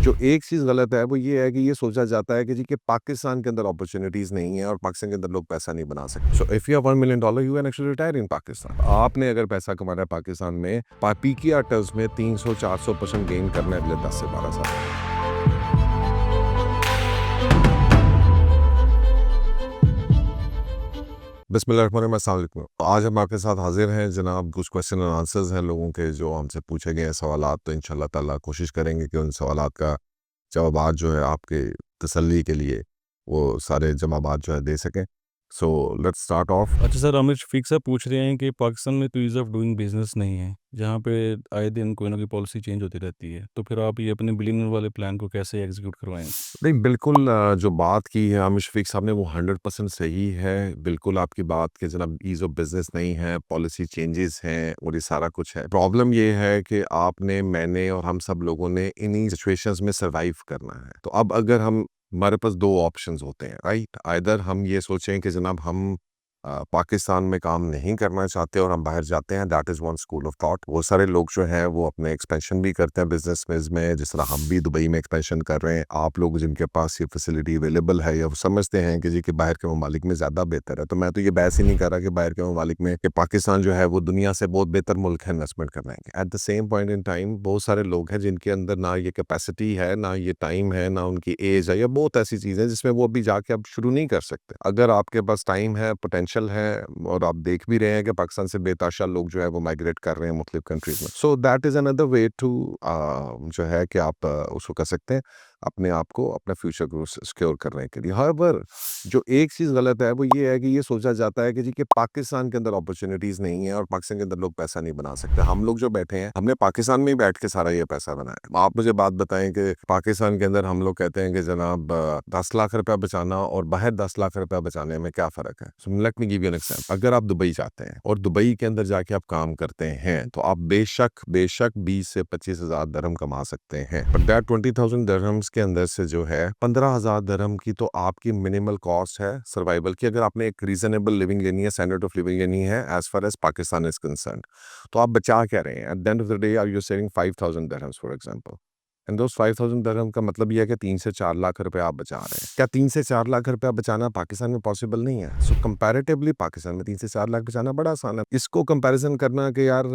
जो एक चीज़ गलत है वो ये है कि ये सोचा जाता है कि जी कि पाकिस्तान के अंदर अपॉर्चुनिटीज़ नहीं है और पाकिस्तान के अंदर लोग पैसा नहीं बना सकते। So if you have $1 million you can actually retire इन पाकिस्तान। आपने अगर पैसा कमाना है पाकिस्तान में पीकेआर टर्म्स में 300-400% गेन करना है अगले 10 से 12 साल। बिस्मिल्लाहिर्रहमानिर्रहीम, अस्सलाम वालेकुम। आज हम आपके साथ हाजिर हैं जनाब। कुछ क्वेश्चन और आंसर्स हैं लोगों के जो हमसे पूछे गए हैं सवालात, तो इंशाल्लाह ताला कोशिश करेंगे कि उन सवालात का जवाबात जो है आपके तसल्ली के लिए वो सारे जवाबात जो है दे सकें। So let's start of. अच्छा सर, अमित शफीक साहब पूछ रहे हैं कि पाकिस्तान में तो ईज़ ऑफ डूइंग बिजनेस नहीं है, जहाँ पे आए दिन कोई ना कोई पॉलिसी चेंज होती रहती है, तो फिर आप ये अपने बिलियनर वाले प्लान को कैसे एग्जीक्यूट करवाएंगे? नहीं, बिल्कुल जो बात की है आमिर शफीक साहब ने वो 100% सही है। बिल्कुल आपकी बात कि जनाब ईज़ ऑफ बिज़नेस नहीं है, पॉलिसी चेंजेस हैं और ये सारा कुछ है। प्रॉब्लम ये है कि आपने, मैंने और हम सब लोगों ने इन्हीं सिचुएशंस में सर्वाइव करना है। तो अब अगर हम हमारे पास 2 ऑप्शंस होते हैं, राइट? आइदर हम ये सोचें कि जनाब हम पाकिस्तान में काम नहीं करना चाहते और हम बाहर जाते हैं, that is one school of thought. बहुत सारे लोग जो हैं वो अपने एक्सपेंशन भी करते हैं बिज़नेस में, जिस तरह हम भी दुबई में एक्सपेंशन कर रहे हैं। आप लोग जिनके पास ये फैसिलिटी अवेलेबल है या वो समझते हैं कि जी कि बाहर के ममालिक में ज़्यादा बेहतर है। तो मैं तो ये बहस ही नहीं कर रहा कि बाहर के ममालिक में कि पाकिस्तान जो है वो दुनिया से बहुत बेहतर मुल्क है इन्वेस्टमेंट करने के। Eight the same point in time बहुत सारे लोग हैं जिनके अंदर ना ये कैपेसिटी है, ना ये टाइम है, ना उनकी एज है, या बहुत ऐसी चीज़ें जिसमें वो अभी जाके अब शुरू नहीं कर सकते। अगर आपके पास टाइम है, पोटेंशियल है और आप देख भी रहे हैं कि पाकिस्तान से बेताशा लोग जो है वो माइग्रेट कर रहे हैं मुख्तलिफ कंट्रीज में, so that is another way to जो है कि आप उसको कर सकते हैं अपने आप को, अपने फ्यूचर को सिक्योर करने के लिए। हाउएवर जो एक चीज़ गलत है वो ये है कि ये सोचा जाता है कि जी कि पाकिस्तान के अंदर अपॉर्चुनिटीज़ नहीं है और पाकिस्तान के अंदर लोग पैसा नहीं बना सकते। हम लोग जो बैठे हैं हमने पाकिस्तान में ही बैठ के सारा ये पैसा बनाया। आप मुझे बात बताएं कि पाकिस्तान के अंदर हम लोग कहते हैं कि जनाब 10 लाख रुपया बचाना और बाहर 10 लाख रुपया बचाने में क्या फ़र्क है? So let me give you an example. अगर आप दुबई जाते हैं और दुबई के अंदर जाके आप काम करते हैं तो आप बेशक बेशक 20 से 25 हज़ार दरहम कमा सकते हैं, बट दैट 20,000 दरहम्स के अंदर से जो है 15,000 दरहम की तो आपकी मिनिमल कॉस्ट है सर्वाइवल की। अगर आपने एक रीजनेबल लिविंग लेनी है, स्टैंडर्ड ऑफ लिविंग लेनी है as far as Pakistan is concern, तो आप बचा क्या रहे हैं? At the end of the day are you saving 5,000 dirhams for example, and those 5,000 दरहम का मतलब ये है कि 3 से 4 लाख रुपए आप बचा रहे हैं। क्या 3 से 4 लाख रुपया बचाना पाकिस्तान में पॉसिबल नहीं है? सो कंपैरेटिवली पाकिस्तान में 3 से 4 लाख बचाना बड़ा आसान है। इसको कंपैरिजन करना कि यार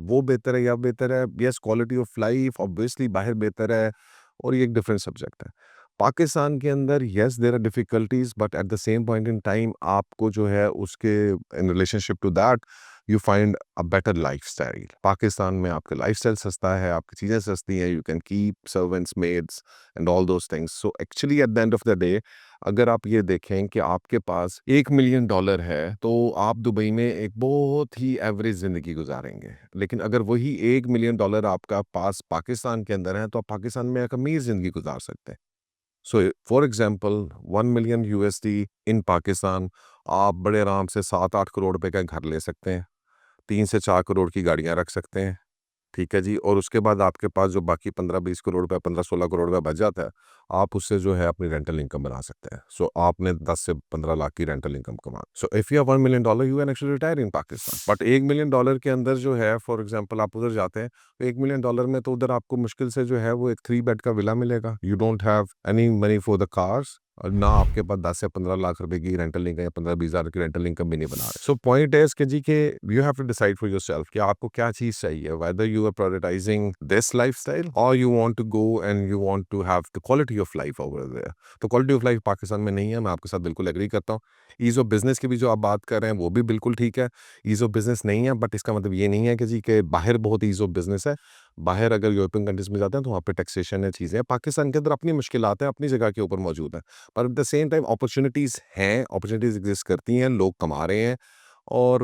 वो बेहतर है या बेहतर है, yes quality of life obviously बाहर बेहतर है और ये एक डिफरेंट सब्जेक्ट है। पाकिस्तान के अंदर yes there are difficulties, but at the same point in time आपको जो है उसके in relationship to that you find a better lifestyle. Pakistan में आपका लाइफस्टाइल सस्ता है, आपकी चीज़ें सस्ती हैं, you can keep servants, maids and all those things. So actually at the end of the day अगर आप ये देखें कि आपके पास $1 मिलियन है तो आप दुबई में एक बहुत ही एवरेज ज़िंदगी गुजारेंगे। लेकिन अगर वही $1 मिलियन आपका पास पाकिस्तान के अंदर है तो आप पाकिस्तान में एक अमीर ज़िंदगी गुजार सकते हैं। So for example 1 million USD in Pakistan, आप बड़े आराम से 7-8 करोड़ रुपए का घर ले सकते हैं, 3 से 4 करोड़ की गाड़ियाँ रख सकते हैं, ठीक है जी। और उसके बाद आपके पास जो बाकी 15-20 करोड़ रुपए, 15-16 करोड़ रुपए बच जाता है, आप उससे जो है अपनी रेंटल इनकम बना सकते हैं। सो आपने 10 से 15 लाख की रेंटल इनकम कमा। So if you have $1 million you can actually retire in Pakistan. But $1 million के अंदर जो है फॉर एग्जांपल आप उधर जाते हैं तो $1 मिलियन में तो उधर आपको मुश्किल से जो है वो एक 3 बेड का विला मिलेगा। You don't have any money for the cars और ना आपके पास 10 से 15 लाख रुपए की रेंटल इनकम या 15-20 हज़ार की रेंटल इनकम भी नहीं बना रहे। सो पॉइंट इज कि जी के you have to decide for yourself कि आपको क्या चीज़ चाहिए, whether you are prioritising this lifestyle और you want to go and you want to have the quality of life over there. तो क्वालिटी ऑफ लाइफ पाकिस्तान में नहीं है, मैं आपके साथ बिल्कुल एग्री करता हूँ। ईज़ ऑफ बिज़नेस की भी जो आप बात कर रहे हैं वो भी बिल्कुल ठीक है। ईज़ ऑफ बिज़नेस नहीं है, बट इसका मतलब ये नहीं है कि जी के बाहर बहुत ईज़ ऑफ बिज़नेस है। बाहर अगर यूरोपियन कंट्रीज़ में जाते हैं तो वहाँ पे टैक्सेशन है, चीज़ें हैं। पाकिस्तान के अंदर अपनी मुश्किलात हैं, अपनी जगह के ऊपर मौजूद हैं। पर eight the same time opportunities हैं, अपॉर्चुनिटीज़ एग्ज़िस्ट करती हैं, लोग कमा रहे हैं और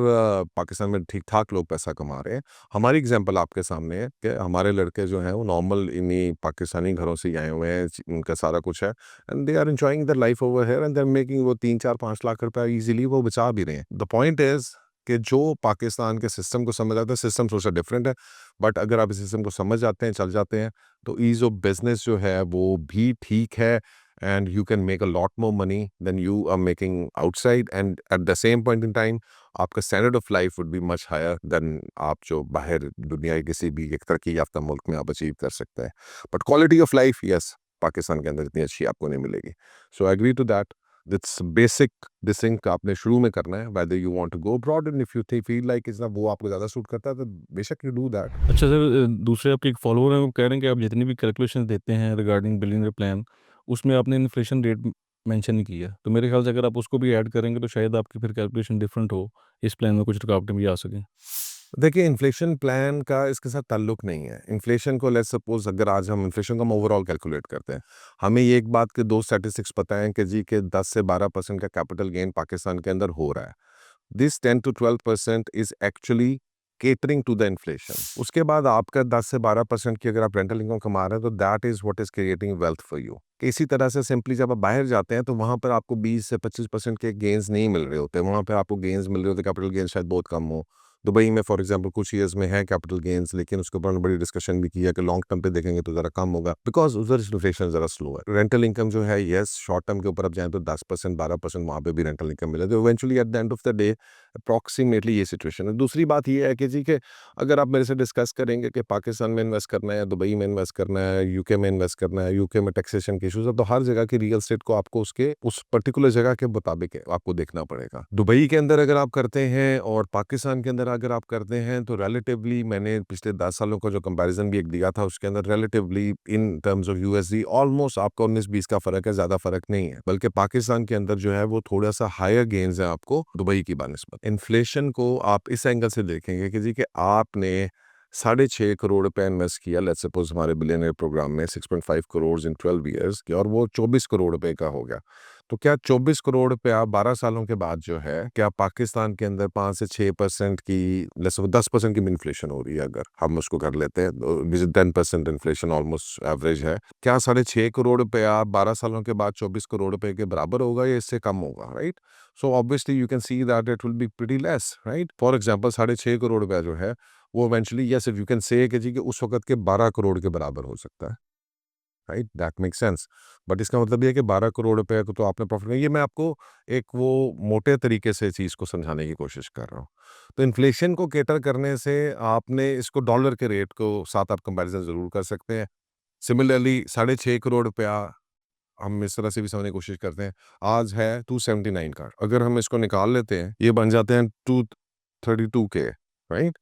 पाकिस्तान में ठीक-ठाक लोग पैसा कमा रहे हैं। हमारी एग्ज़ाम्पल आपके सामने है कि हमारे लड़के जो हैं वो नॉर्मल इन्हीं पाकिस्तानी घरों से ही आए हुए हैं, उनका सारा कुछ है and they are enjoying their life over here and they are making वो 3-4-5 लाख रुपया ईज़िली वो बचा भी रहे हैं। द पॉइंट इज़ कि जो पाकिस्तान के सिस्टम को समझ आता है, सिस्टम थोड़ा-सा डिफरेंट है, बट अगर आप इस सिस्टम को समझ जाते हैं, चल जाते हैं, तो ईज़ ऑफ बिज़नेस जो है वो भी ठीक है and you can make a lot more money than you are making outside, and at the same point in time आपका standard of life would be much higher than आप जो बाहर दुनिया के किसी भी एक तरक्की याफ्ता मुल्क में आप अचीव कर सकते हैं। But quality of life yes Pakistan के अंदर इतनी अच्छी आपको नहीं मिलेगी। So I agree to that. That's basic decision आपने शुरू में करना है whether you want to go abroad, and if you feel like इतना वो आपको ज़्यादा सूट करता है तो बेशक यू डू दैट। अच्छा सर, दूसरे आपके एक फॉलोअर हैं, वो कह रहे हैं कि आप जितनी भी कैलकुलेशंस देते हैं रिगार्डिंग बिलियनियर प्लान, उसमें आपने इन्फ्लेशन रेट मेंशन नहीं किया। तो मेरे ख्याल से अगर आप उसको भी ऐड करेंगे तो शायद आपकी फिर कैलकुलेशन डिफरेंट हो, इस प्लान में कुछ रुकावटें भी आ सकें। देखिए, इन्फ्लेशन प्लान का इसके साथ ताल्लुक नहीं है। इन्फ्लेशन को लेट्स सपोज़ अगर आज हम इन्फ्लेशन को हम ओवरऑल कैलकुलेट करते हैं। हमें ये एक बात के 2 स्टैटिस्टिक्स पता हैं कि जी के 10 से 12% का कैपिटल गेन पाकिस्तान के अंदर हो रहा है। This 10 to 12% is actually catering to the inflation. उसके बाद आपका 10 से 12% की अगर आप रेंटल इनकम कमा रहे हैं तो that is what is creating wealth for you. इसी तरह से सिंपली जब आप बाहर जाते हैं तो वहाँ पर आपको 20 से 25% के गेन्स नहीं मिल रहे होते। वहाँ पे आपको गेन्स मिल रहे होते, कैपिटल गेन्स शायद बहुत कम हो। दुबई में फॉर एग्जांपल कुछ ईयर्स में है कैपिटल गेन्स, लेकिन उसके ऊपर बड़ी डिस्कशन भी की है कि लॉन्ग टर्म पे देखेंगे तो ज़रा कम होगा बिकॉज उधर इन्फ्लेशन ज़रा स्लो है। रेंटल इनकम जो है यस शॉर्ट टर्म के ऊपर आप जाएँ तो 10% 12% वहाँ पे भी रेंटल इनकम मिले तो eventually at the end of the day approximately ये सिचुएशन है। दूसरी बात ये है कि जी के अगर आप मेरे से डिस्कस करेंगे कि पाकिस्तान में इन्वेस्ट करना है, दुबई में इन्वेस्ट करना है, यूके में इन्वेस्ट करना है, यूके में टैक्सेशन के इश्यूज है, तो हर जगह की रियल एस्टेट को आपको उसके उस पर्टिकुलर जगह के मुताबिक आपको देखना पड़ेगा। दुबई के अंदर अगर आप करते हैं और पाकिस्तान के अंदर अगर आप करते हैं तो रिलेटिवली मैंने पिछले 10 सालों का जो कंपैरिजन भी एक दिया था उसके अंदर relatively in terms of USD almost आपका 19-20 का फर्क है, ज्यादा फर्क नहीं है। बल्कि पाकिस्तान के अंदर जो है वो थोड़ा सा हायर गेन्स है आपको दुबई की बानिस्बत। इन्फ्लेशन को आप इस एंगल से देखेंगे कि जी कि आपने 6.5 करोड़ रुपए इन्वेस्ट किया लेट्स सपोज हमारे बिलियनियर प्रोग्राम में 6.5 करोड़ इन 12 ईयर्स की, और वो 24 करोड़ रुपए का हो गया। तो क्या 24 करोड़ रुपया 12 सालों के बाद जो है क्या पाकिस्तान के अंदर 5 से 6% की लेट्स सपोज 10% की भी इन्फ्लेशन हो रही है, अगर हम उसको कर लेते हैं 10% इन्फ्लेशन ऑलमोस्ट एवरेज है, क्या 6.5 करोड़ रुपया 12 सालों के बाद 24 करोड़ रुपए के बराबर होगा या इससे कम होगा, right? So obviously you can see that it will be pretty less, right? For example 6.5 crore रुपया जो है वो eventually yes if you can say कि जी कि उस वक्त के 12 करोड़ के बराबर हो सकता है, right? That make sense. But इसका मतलब ये है कि 12 करोड़ रुपए को तो आपने प्रॉफिट नहीं, ये मैं आपको एक वो मोटे तरीके से चीज़ को समझाने की कोशिश कर रहा हूँ। तो इन्फ्लेशन को केटर करने से आपने इसको डॉलर के रेट को साथ आप कंपैरिजन ज़रूर कर सकते हैं। सिमिलरली 6.5 करोड़ रुपया हम इस तरह से भी समझने की कोशिश करते हैं। आज है 279 का, अगर हम इसको निकाल लेते हैं ये बन जाते हैं 232 के, राइट?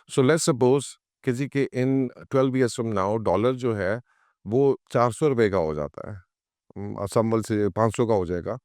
सो लेट्स सपोज कि जी कि इन 12 ईयर्स फ्रॉम नाउ डॉलर जो है वो 400 रुपए का हो जाता है। संभल से 500 का हो जाएगा,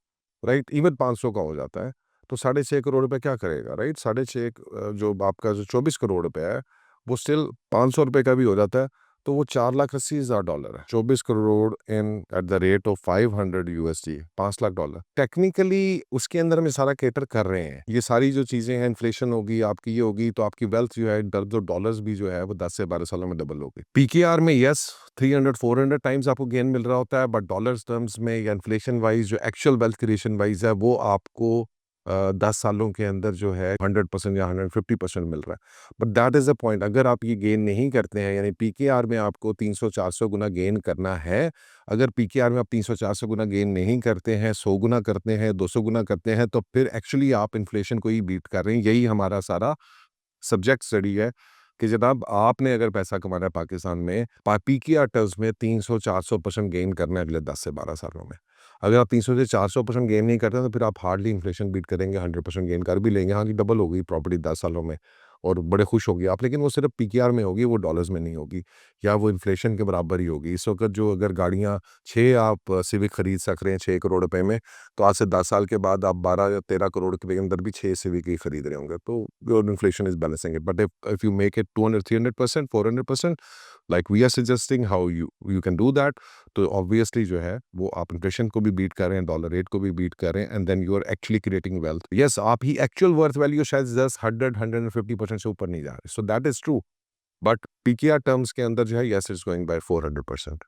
राइट? इवन 500 का हो जाता है। तो 6.5 करोड़ रुपए क्या करेगा, राइट? 6.5 जो आपका जो 24 करोड़ रुपए है वो स्टिल 500 रुपए का भी हो जाता है। तो वो $4,80,000 है। 24 crore in at the rate of 500 USD, $5 lakh. Technically उसके अंदर हम ये सारा कैटर कर रहे हैं। ये सारी जो चीजें हैं, इन्फ्लेशन होगी आपकी, ये होगी तो आपकी वेल्थ जो है जो डॉलर्स भी जो है वो 10 से 12 सालों में डबल होगी। पीकेआर में यस 300-400 टाइम्स आपको गेन मिल रहा होता है, बट डॉलर्स टर्म्स में या इन्फ्लेशन वाइज जो एक्चुअल वेल्थ क्रिएशन वाइज है वो आपको 10 सालों के अंदर जो है 100% या 150% मिल रहा है। But that is the point, अगर आप ये गेन नहीं करते हैं यानी पीकेआर में आपको 300-400 गुना गेन करना है, अगर पीकेआर में आप 300-400 गुना गेन नहीं करते हैं, 100 गुना करते हैं, 200 गुना करते हैं, तो फिर एक्चुअली आप इन्फ्लेशन को ही बीट कर रहे हैं। यही हमारा सारा सब्जेक्ट स्टडी है कि जनाब आपने अगर पैसा कमाना है पाकिस्तान में पीकेआर टर्म्स में 300-400% गेन करना है अगले 10 से 12 सालों में। अगर आप 300 से 400% गेन नहीं करते तो फिर आप हार्डली इन्फ्लेशन बीट करेंगे, 100% गेन कर भी लेंगे। हाँ जी, डबल हो गई प्रॉपर्टी 10 सालों में और बड़े खुश होगी आप, लेकिन वो सिर्फ पीकेआर में होगी, वो डॉलर्स में नहीं होगी या वो इन्फ्लेशन के बराबर ही होगी। इस वक्त जो अगर गाड़ियाँ 6 आप सिविक खरीद सक रहे हैं 6 करोड़ रुपए में, तो आज से 10 साल के बाद आप 12 या 13 करोड़ के अंदर भी 6 सिविक ही खरीद रहे होंगे। तो your inflation is balancing it. But if you make it 200-300%, 400%, like we are suggesting how you can do that, तो ऑब्वियसली जो है वो आप इन्फ्लेशन को भी बीट कर रहे हैं, डॉलर रेट को भी बीट कर रहे हैं, and then you are actually creating wealth. Yes, आप ही एक्चुअल वर्थ वैल्यू शायद 100-150% से ऊपर नहीं जा रहे, so that is true, but PKR terms के अंदर जो है यस इट्स गोइंग बाय 400%।